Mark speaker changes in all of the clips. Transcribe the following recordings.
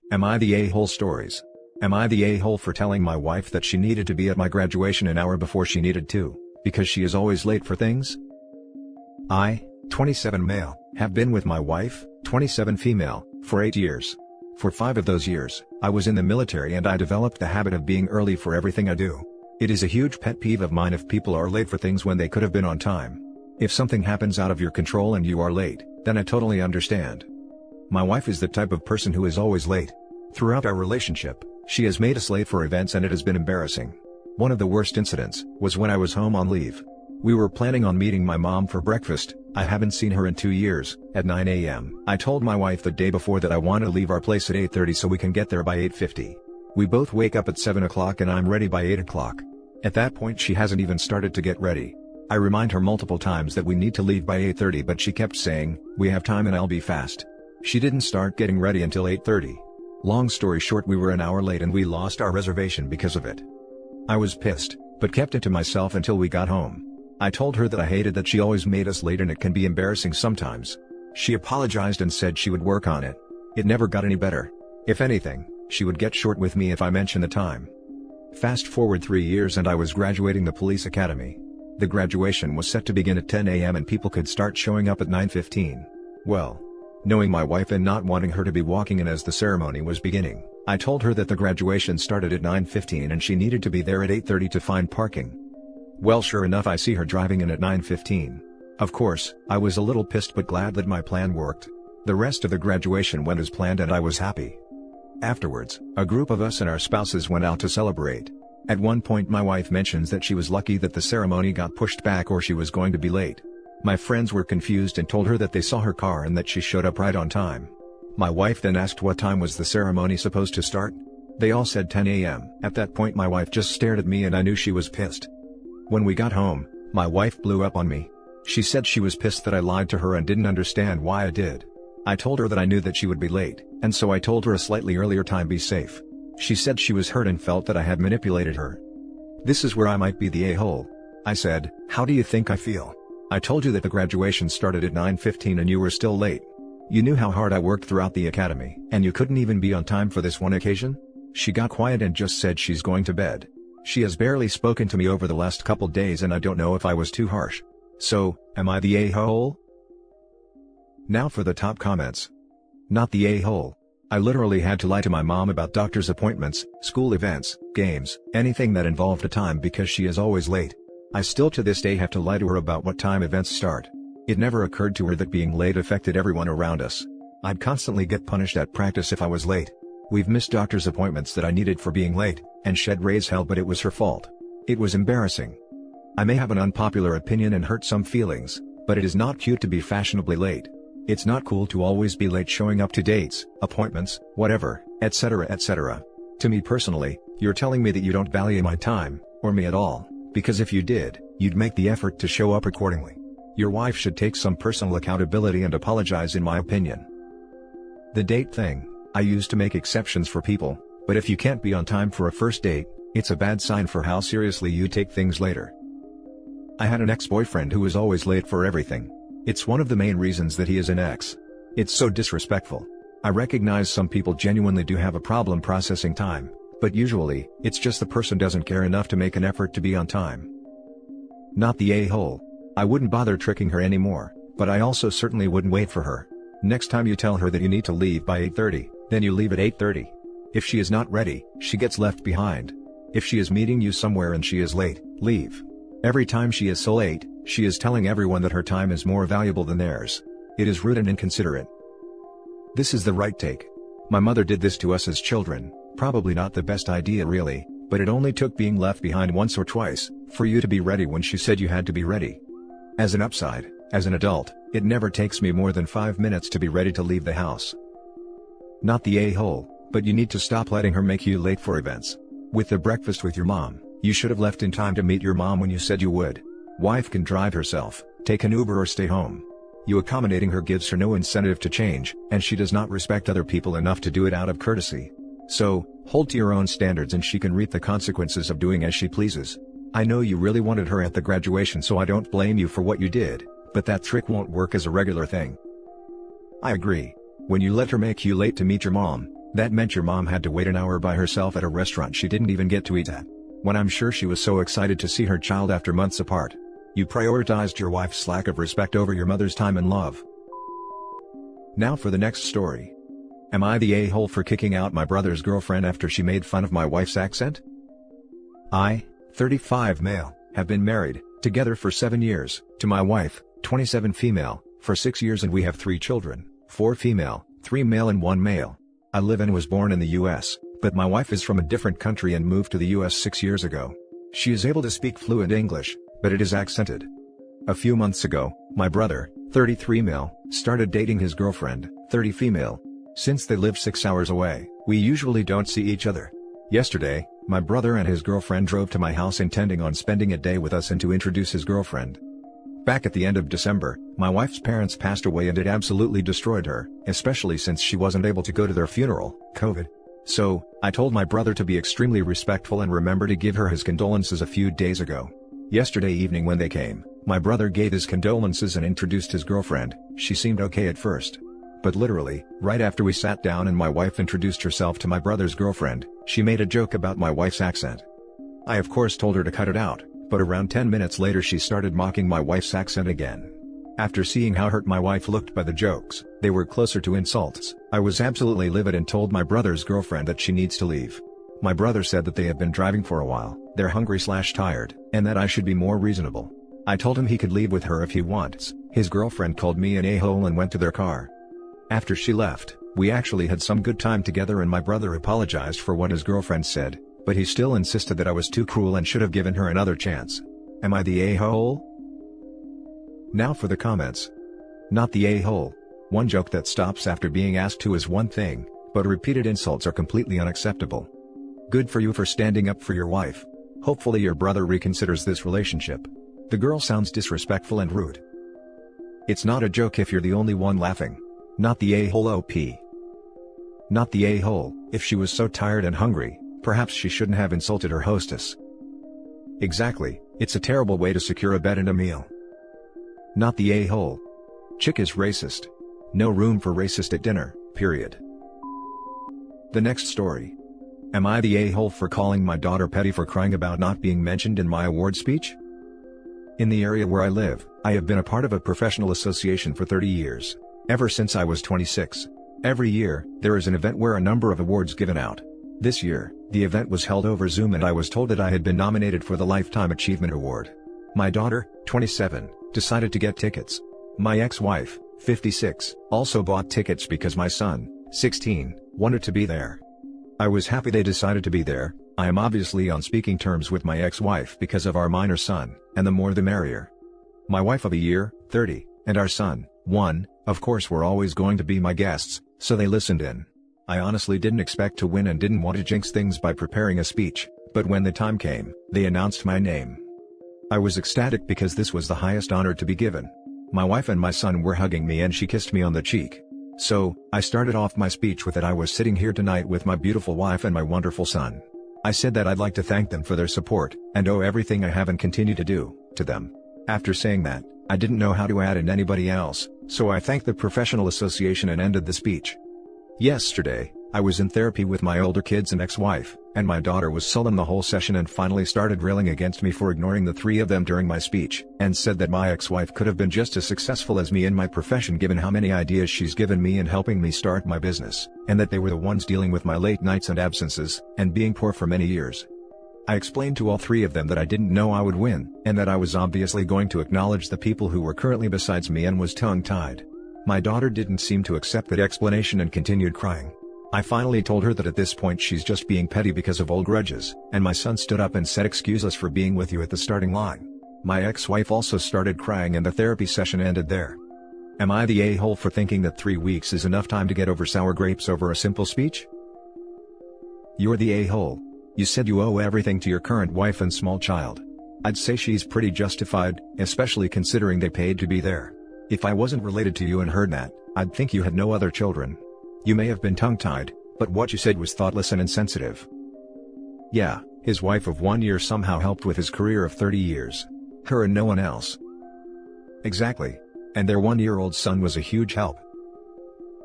Speaker 1: Am I the a-hole stories? Am I the a-hole for telling my wife that she needed to be at my graduation an hour before she needed to, because she is always late for things? I, 27 male, have been with my wife, 27 female, for 8 years. For 5 of those years, I was in the military and I developed the habit of being early for everything I do. It is a huge pet peeve of mine if people are late for things when they could have been on time. If something happens out of your control and you are late, then I totally understand. My wife is the type of person who is always late. Throughout our relationship, she has made us late for events and it has been embarrassing. One of the worst incidents was when I was home on leave. We were planning on meeting my mom for breakfast. I haven't seen her in 2 years. At 9 a.m., I told my wife the day before that I want to leave our place at 8:30 so we can get there by 8:50. We both wake up at 7 o'clock and I'm ready by 8 o'clock. At that point she hasn't even started to get ready. I remind her multiple times that we need to leave by 8:30 but she kept saying, "We have time and I'll be fast." She didn't start getting ready until 8:30. Long story short, we were an hour late and we lost our reservation because of it. I was pissed, but kept it to myself until we got home. I told her that I hated that she always made us late and it can be embarrassing sometimes. She apologized and said she would work on it. It never got any better. If anything, she would get short with me if I mention the time. Fast forward 3 years and I was graduating the police academy. The graduation was set to begin at 10 a.m. and people could start showing up at 9:15. Well, knowing my wife and not wanting her to be walking in as the ceremony was beginning, I told her that the graduation started at 9:15 and she needed to be there at 8:30 to find parking. Well, sure enough, I see her driving in at 9:15. Of course, I was a little pissed but glad that my plan worked. The rest of the graduation went as planned and I was happy. Afterwards, a group of us and our spouses went out to celebrate. At one point my wife mentions that she was lucky that the ceremony got pushed back or she was going to be late. My friends were confused and told her that they saw her car and that she showed up right on time. My wife then asked what time was the ceremony supposed to start. They all said 10 a.m. At that point my wife just stared at me and I knew she was pissed. When we got home, my wife blew up on me. She said she was pissed that I lied to her and didn't understand why I did. I told her that I knew that she would be late, and so I told her a slightly earlier time, be safe. She said she was hurt and felt that I had manipulated her. This is where I might be the a-hole. I said, "How do you think I feel? I told you that the graduation started at 9:15 and you were still late. You knew how hard I worked throughout the academy, and you couldn't even be on time for this one occasion?" She got quiet and just said she's going to bed. She has barely spoken to me over the last couple days and I don't know if I was too harsh. So, am I the a-hole? Now for the top comments. Not the a-hole. I literally had to lie to my mom about doctor's appointments, school events, games, anything that involved a time because she is always late. I still to this day have to lie to her about what time events start. It never occurred to her that being late affected everyone around us. I'd constantly get punished at practice if I was late. We've missed doctor's appointments that I needed for being late, and shed raise hell, but it was her fault. It was embarrassing. I may have an unpopular opinion and hurt some feelings, but it is not cute to be fashionably late. It's not cool to always be late showing up to dates, appointments, whatever, etc. etc. To me personally, you're telling me that you don't value my time, or me at all, because if you did, you'd make the effort to show up accordingly. Your wife should take some personal accountability and apologize, in my opinion. The date thing, I used to make exceptions for people, but if you can't be on time for a first date, it's a bad sign for how seriously you take things later. I had an ex-boyfriend who was always late for everything. It's one of the main reasons that he is an ex. It's so disrespectful. I recognize some people genuinely do have a problem processing time, but usually, it's just the person doesn't care enough to make an effort to be on time. Not the a-hole. I wouldn't bother tricking her anymore, but I also certainly wouldn't wait for her. Next time you tell her that you need to leave by 8:30, then you leave at 8:30. If she is not ready, she gets left behind. If she is meeting you somewhere and she is late, leave. Every time she is so late, she is telling everyone that her time is more valuable than theirs. It is rude and inconsiderate. This is the right take. My mother did this to us as children, probably not the best idea really, but it only took being left behind once or twice, for you to be ready when she said you had to be ready. As an upside, as an adult, it never takes me more than 5 minutes to be ready to leave the house. Not the a-hole, but you need to stop letting her make you late for events. With the breakfast with your mom, you should have left in time to meet your mom when you said you would. Wife can drive herself, take an Uber or stay home. You accommodating her gives her no incentive to change, and she does not respect other people enough to do it out of courtesy. So, hold to your own standards and she can reap the consequences of doing as she pleases. I know you really wanted her at the graduation, so I don't blame you for what you did, but that trick won't work as a regular thing. I agree. When you let her make you late to meet your mom, That meant your mom had to wait an hour by herself at a restaurant she didn't even get to eat at. When I'm sure she was so excited to see her child after months apart. You prioritized your wife's lack of respect over your mother's time and love. Now for the next story. Am I the a-hole for kicking out my brother's girlfriend after she made fun of my wife's accent? I, 35 male, have been married, together for 7 years, to my wife, 27 female, for 6 years, and we have 3 children, 4 female, 3 male and 1 male. I live and was born in the US, but my wife is from a different country and moved to the US 6 years ago. She is able to speak fluent English, but it is accented. A few months ago, my brother, 33 male, started dating his girlfriend, 30 female. Since they live 6 hours away, we usually don't see each other. Yesterday, my brother and his girlfriend drove to my house intending on spending a day with us and to introduce his girlfriend. Back at the end of December, my wife's parents passed away and it absolutely destroyed her, especially since she wasn't able to go to their funeral, COVID. So, I told my brother to be extremely respectful and remember to give her his condolences a few days ago. Yesterday evening when they came, my brother gave his condolences and introduced his girlfriend. She seemed okay at first. But literally, right after we sat down and my wife introduced herself to my brother's girlfriend, she made a joke about my wife's accent. I of course told her to cut it out, but around 10 minutes later she started mocking my wife's accent again. After seeing how hurt my wife looked by the jokes, they were closer to insults, I was absolutely livid and told my brother's girlfriend that she needs to leave. My brother said that they have been driving for a while, they're hungry/tired, and that I should be more reasonable. I told him he could leave with her if he wants. His girlfriend called me an a-hole and went to their car. After she left, we actually had some good time together and my brother apologized for what his girlfriend said, but he still insisted that I was too cruel and should have given her another chance. Am I the a-hole? Now for the comments. Not the a-hole. One joke that stops after being asked to is one thing, but repeated insults are completely unacceptable. Good for you for standing up for your wife. Hopefully your brother reconsiders this relationship. The girl sounds disrespectful and rude. It's not a joke if you're the only one laughing. Not the a-hole OP. Not the a-hole, if she was so tired and hungry, perhaps she shouldn't have insulted her hostess. Exactly, it's a terrible way to secure a bed and a meal. Not the a-hole. Chick is racist. No room for racist at dinner, period. The next story. Am I the a-hole for calling my daughter petty for crying about not being mentioned in my award speech? In the area where I live, I have been a part of a professional association for 30 years. Ever since I was 26. Every year, there is an event where a number of awards given out. This year, the event was held over Zoom and I was told that I had been nominated for the Lifetime Achievement Award. My daughter, 27, decided to get tickets. My ex-wife, 56, also bought tickets because my son, 16, wanted to be there. I was happy they decided to be there. I am obviously on speaking terms with my ex-wife because of our minor son, and the more the merrier. My wife of a year, 30, and our son, 1, of course were always going to be my guests, so they listened in. I honestly didn't expect to win and didn't want to jinx things by preparing a speech, but when the time came, they announced my name. I was ecstatic because this was the highest honor to be given. My wife and my son were hugging me and she kissed me on the cheek. So, I started off my speech with that I was sitting here tonight with my beautiful wife and my wonderful son. I said that I'd like to thank them for their support, and owe everything I have and continue to do, to them. After saying that, I didn't know how to add in anybody else, so I thanked the professional association and ended the speech. Yesterday, I was in therapy with my older kids and ex-wife, and my daughter was sullen the whole session and finally started railing against me for ignoring the 3 of them during my speech, and said that my ex-wife could have been just as successful as me in my profession given how many ideas she's given me in helping me start my business, and that they were the ones dealing with my late nights and absences, and being poor for many years. I explained to all 3 of them that I didn't know I would win, and that I was obviously going to acknowledge the people who were currently besides me and was tongue-tied. My daughter didn't seem to accept that explanation and continued crying. I finally told her that at this point she's just being petty because of old grudges, and my son stood up and said excuse us for being with you at the starting line. My ex-wife also started crying and the therapy session ended there. Am I the a-hole for thinking that 3 weeks is enough time to get over sour grapes over a simple speech? You're the a-hole. You said you owe everything to your current wife and small child. I'd say she's pretty justified, especially considering they paid to be there. If I wasn't related to you and heard that, I'd think you had no other children. You may have been tongue-tied, but what you said was thoughtless and insensitive. Yeah, his wife of 1 year somehow helped with his career of 30 years. Her and no one else. Exactly. And their 1-year-old son was a huge help.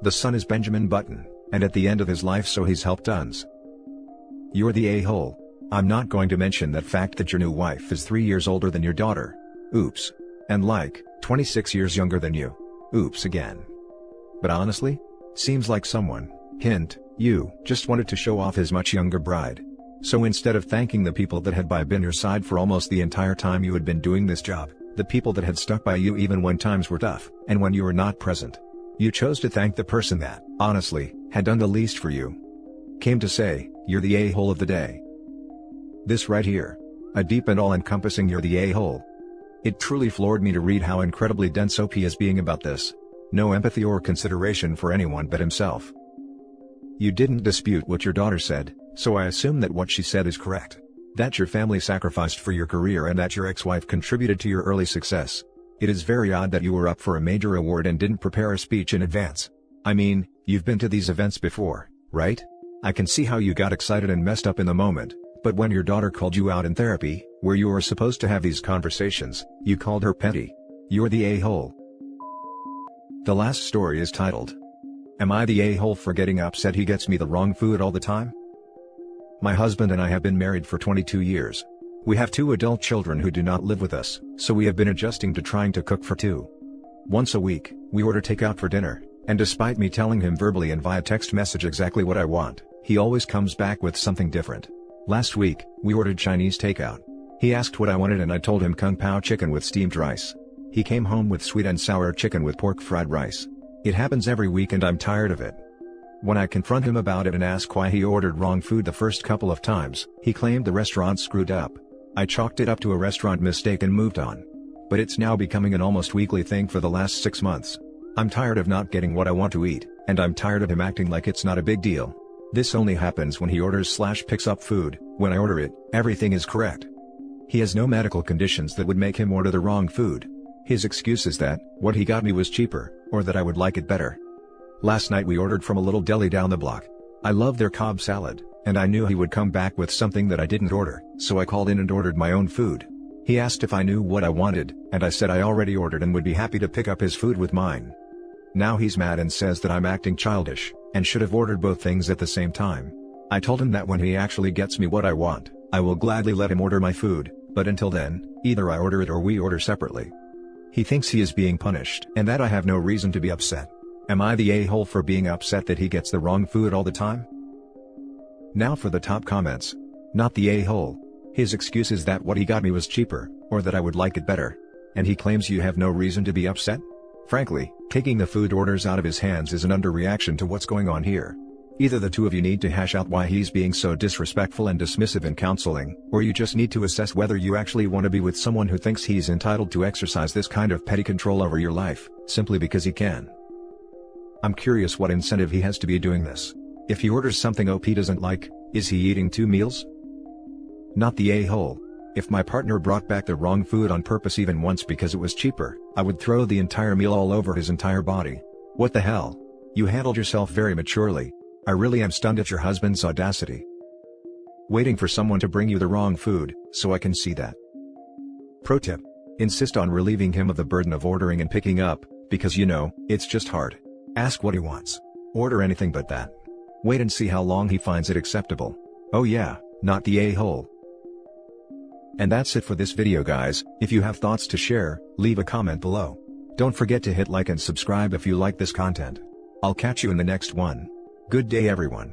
Speaker 1: The son is Benjamin Button, and at the end of his life so he's helped tons. You're the a-hole. I'm not going to mention that fact that your new wife is 3 years older than your daughter. Oops. And like, 26 years younger than you. Oops again. But honestly? Seems like someone, hint, you, just wanted to show off his much younger bride. So instead of thanking the people that had been your side for almost the entire time you had been doing this job, the people that had stuck by you even when times were tough, and when you were not present, you chose to thank the person that, honestly, had done the least for you. Came to say, you're the a-hole of the day. This right here. A deep and all-encompassing you're the a-hole. It truly floored me to read how incredibly dense OP is being about this. No empathy or consideration for anyone but himself. You didn't dispute what your daughter said, so I assume that what she said is correct. That your family sacrificed for your career and that your ex-wife contributed to your early success. It is very odd that you were up for a major award and didn't prepare a speech in advance. I mean, you've been to these events before, right? I can see how you got excited and messed up in the moment, but when your daughter called you out in therapy, where you were supposed to have these conversations, you called her petty. You're the a-hole. The last story is titled, Am I the a-hole for getting upset he gets me the wrong food all the time? My husband and I have been married for 22 years. We have 2 adult children who do not live with us, so we have been adjusting to trying to cook for 2. Once a week, we order takeout for dinner, and despite me telling him verbally and via text message exactly what I want, he always comes back with something different. Last week, we ordered Chinese takeout. He asked what I wanted and I told him Kung Pao chicken with steamed rice. He came home with sweet and sour chicken with pork fried rice. It happens every week and I'm tired of it. When I confront him about it and ask why he ordered wrong food the first couple of times, he claimed the restaurant screwed up. I chalked it up to a restaurant mistake and moved on. But it's now becoming an almost weekly thing for the last 6 months. I'm tired of not getting what I want to eat, and I'm tired of him acting like it's not a big deal. This only happens when he orders/picks up food. When I order it, everything is correct. He has no medical conditions that would make him order the wrong food. His excuse is that what he got me was cheaper, or that I would like it better. Last night we ordered from a little deli down the block. I love their Cobb salad, and I knew he would come back with something that I didn't order, so I called in and ordered my own food. He asked if I knew what I wanted, and I said I already ordered and would be happy to pick up his food with mine. Now he's mad and says that I'm acting childish, and should have ordered both things at the same time. I told him that when he actually gets me what I want, I will gladly let him order my food, but until then, either I order it or we order separately. He thinks he is being punished and that I have no reason to be upset. Am I the a-hole for being upset that he gets the wrong food all the time? Now for the top comments. Not the a-hole. His excuse is that what he got me was cheaper, or that I would like it better. And he claims you have no reason to be upset? Frankly, taking the food orders out of his hands is an underreaction to what's going on here. Either the two of you need to hash out why he's being so disrespectful and dismissive in counseling, or you just need to assess whether you actually want to be with someone who thinks he's entitled to exercise this kind of petty control over your life, simply because he can. I'm curious what incentive he has to be doing this. If he orders something OP doesn't like, is he eating 2 meals? Not the a-hole. If my partner brought back the wrong food on purpose even once because it was cheaper, I would throw the entire meal all over his entire body. What the hell? You handled yourself very maturely. I really am stunned at your husband's audacity. Waiting for someone to bring you the wrong food, so I can see that. Pro tip. Insist on relieving him of the burden of ordering and picking up, because it's just hard. Ask what he wants. Order anything but that. Wait and see how long he finds it acceptable. Oh yeah, not the a-hole. And that's it for this video guys. If you have thoughts to share, leave a comment below. Don't forget to hit like and subscribe if you like this content. I'll catch you in the next one. Good day everyone.